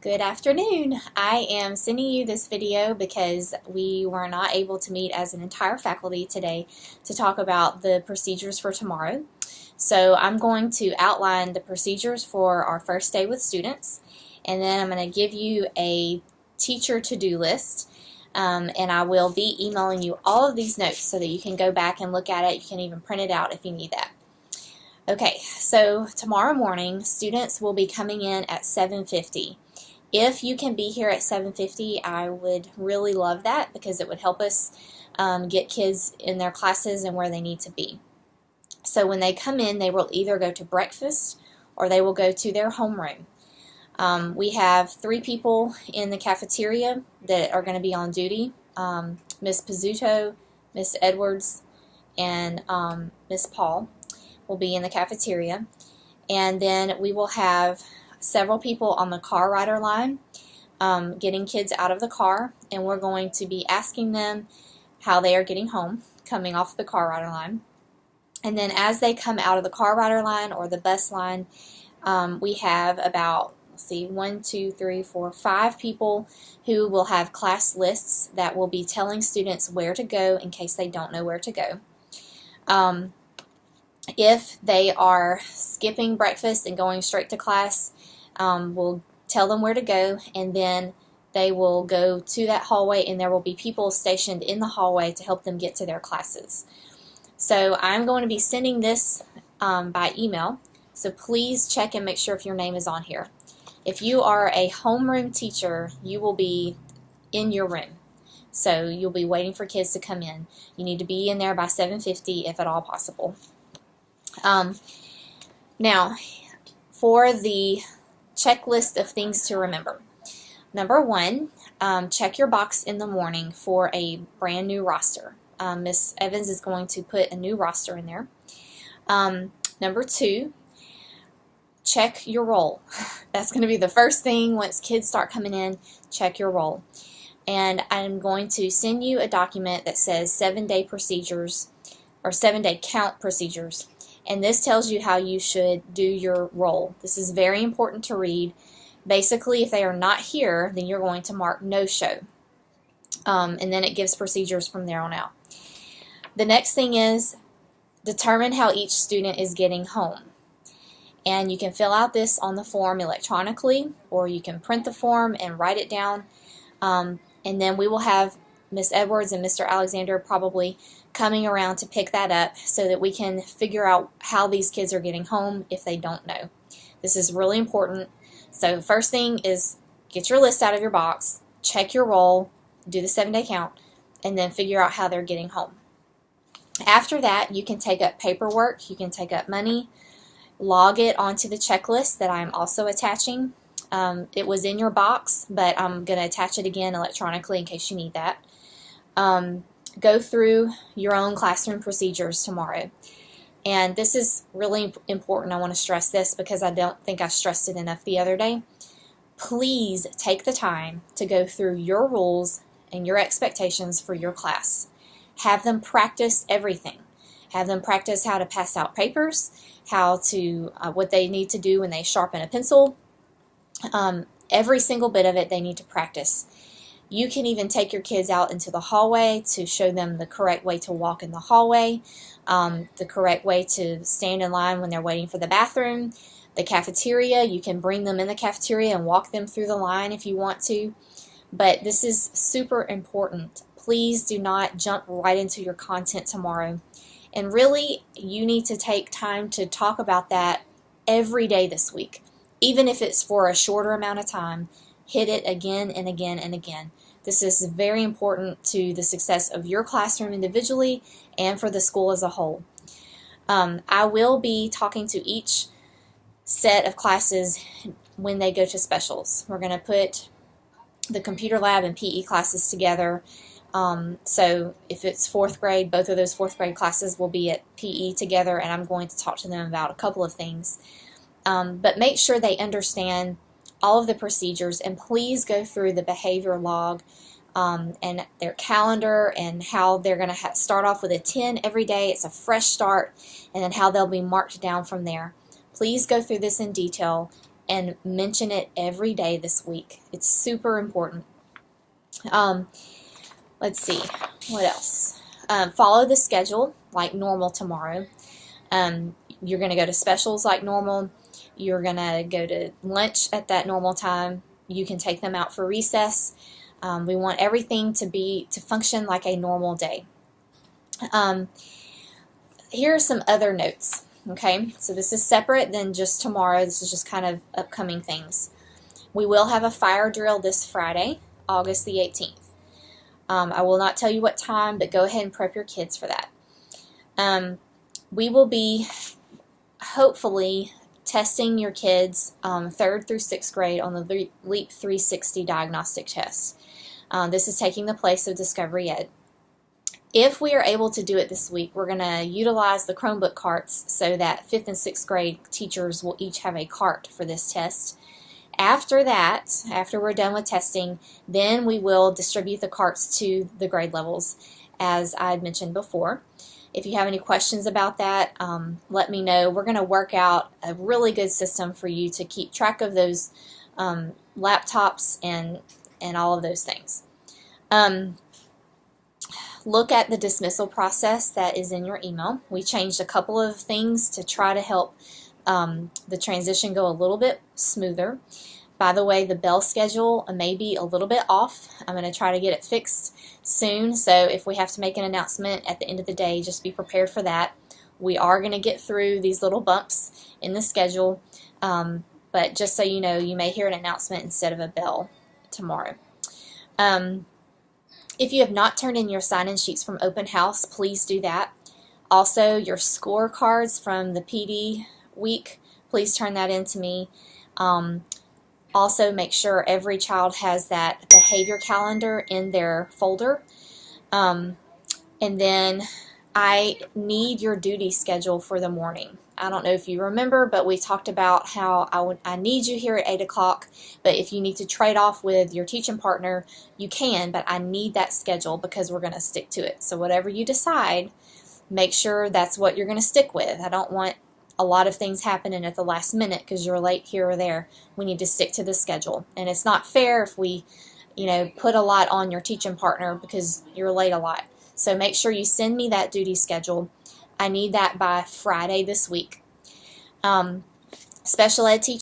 Good afternoon. I am sending you this video because we were not able to meet as an entire faculty today to talk about the procedures for tomorrow. So I'm going to outline the procedures for our first day with students, and then I'm going to give you a teacher to-do list, and I will be emailing you all of these notes so that you can go back and look at it. You can even print it out if you need that. Okay, so tomorrow morning students will be coming in at 7:50. If you can be here at 7:50, I would really love that because it would help us get kids in their classes and where they need to be. So when they come in, they will either go to breakfast or they will go to their homeroom. We have 3 people in the cafeteria that are going to be on duty. Miss Pizzuto, Miss Edwards, and Miss Paul will be in the cafeteria. And then we will have several people on the car rider line getting kids out of the car, and we're going to be asking them how they are getting home coming off the car rider line. And then as they come out of the car rider line or the bus line, we have about, let's see, 1, 2, 3, 4, 5 people who will have class lists that will be telling students where to go in case they don't know where to go. If they are skipping breakfast and going straight to class, we'll tell them where to go, and then they will go to that hallway, and there will be people stationed in the hallway to help them get to their classes. So I'm going to be sending this by email, so please check and make sure if your name is on here. If you are a homeroom teacher, you will be in your room. So you'll be waiting for kids to come in. You need to be in there by 7:50 if at all possible. Now, for the checklist of things to remember. Number 1, check your box in the morning for a brand new roster. Miss Evans is going to put a new roster in there. Number 2, check your roll. That's going to be the first thing once kids start coming in. Check your roll. And I'm going to send you a document that says 7-day procedures or 7-day count procedures. And this tells you how you should do your roll. This is very important to read. Basically, if they are not here, then you're going to mark no-show. And then it gives procedures from there on out. The next thing is determine how each student is getting home. And you can fill out this on the form electronically, or you can print the form and write it down. And then we will have Miss Edwards and Mr. Alexander probably coming around to pick that up so that we can figure out how these kids are getting home if they don't know. This is really important. So first thing is get your list out of your box, check your roll, do the 7-day count, and then figure out how they're getting home. After that, you can take up paperwork, you can take up money, log it onto the checklist that I'm also attaching. It was in your box, but I'm going to attach it again electronically in case you need that. Go through your own classroom procedures tomorrow. And this is really important. I want to stress this because I don't think I stressed it enough the other day. Please take the time to go through your rules and your expectations for your class. Have them practice everything. Have them practice how to pass out papers, how to what they need to do when they sharpen a pencil. Every single bit of it they need to practice. You can even take your kids out into the hallway to show them the correct way to walk in the hallway, the correct way to stand in line when they're waiting for the bathroom, the cafeteria. You can bring them in the cafeteria and walk them through the line if you want to. But this is super important. Please do not jump right into your content tomorrow. And really, you need to take time to talk about that every day this week. Even if it's for a shorter amount of time, hit it again and again and again. This is very important to the success of your classroom individually and for the school as a whole. I will be talking to each set of classes when they go to specials. We're going to put the computer lab and PE classes together. So if it's 4th grade, both of those 4th grade classes will be at PE together, and I'm going to talk to them about a couple of things. But make sure they understand all of the procedures, and please go through the behavior log and their calendar and how they're going to start off with a 10 every day. It's a fresh start, and then how they'll be marked down from there. Please go through this in detail and mention it every day this week. It's super important. Let's see, what else? Follow the schedule like normal tomorrow. You're going to go to specials like normal. You're going to go to lunch at that normal time. You can take them out for recess. We want everything to function like a normal day. Here are some other notes. Okay, so this is separate than just tomorrow. This is just kind of upcoming things. We will have a fire drill this Friday, August the 18th. I will not tell you what time, but go ahead and prep your kids for that. We will be hopefully testing your kids 3rd through 6th grade on the LEAP 360 diagnostic test. This is taking the place of Discovery Ed. If we are able to do it this week, we're going to utilize the Chromebook carts so that 5th and 6th grade teachers will each have a cart for this test. After that, after we're done with testing, then we will distribute the carts to the grade levels, as I had mentioned before. If you have any questions about that, let me know. We're going to work out a really good system for you to keep track of those laptops and all of those things. Look at the dismissal process that is in your email. We changed a couple of things to try to help the transition go a little bit smoother. By the way, the bell schedule may be a little bit off. I'm going to try to get it fixed soon, so if we have to make an announcement at the end of the day, just be prepared for that. We are going to get through these little bumps in the schedule, but just so you know, you may hear an announcement instead of a bell tomorrow. If you have not turned in your sign-in sheets from open house, please do that. Also, your scorecards from the PD week, please turn that in to me. Also, make sure every child has that behavior calendar in their folder. And then I need your duty schedule for the morning. I don't know if you remember, but we talked about how I need you here at 8 o'clock, but if you need to trade off with your teaching partner, you can, but I need that schedule because we're going to stick to it. So whatever you decide, make sure that's what you're going to stick with. I don't want a lot of things happening at the last minute because you're late here or there. We need to stick to the schedule. And it's not fair if we, put a lot on your teaching partner because you're late a lot. So make sure you send me that duty schedule. I need that by Friday this week. Special ed teachers